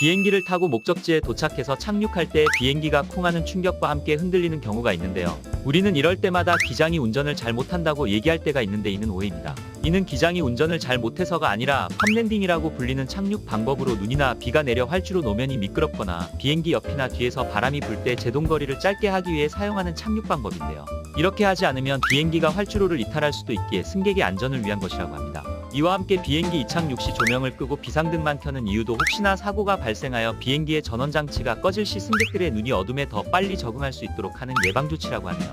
비행기를 타고 목적지에 도착해서 착륙할 때 비행기가 쿵하는 충격과 함께 흔들리는 경우가 있는데요. 우리는 이럴 때마다 기장이 운전을 잘 못한다고 얘기할 때가 있는데 이는 오해입니다. 이는 기장이 운전을 잘 못해서가 아니라 펌랜딩이라고 불리는 착륙 방법으로 눈이나 비가 내려 활주로 노면이 미끄럽거나 비행기 옆이나 뒤에서 바람이 불 때 제동거리를 짧게 하기 위해 사용하는 착륙 방법인데요. 이렇게 하지 않으면 비행기가 활주로를 이탈할 수도 있기에 승객의 안전을 위한 것이라고 합니다. 이와 함께 비행기 이착륙 시 조명을 끄고 비상등만 켜는 이유도 혹시나 사고가 발생하여 비행기의 전원장치가 꺼질 시 승객들의 눈이 어둠에 더 빨리 적응할 수 있도록 하는 예방조치라고 하네요.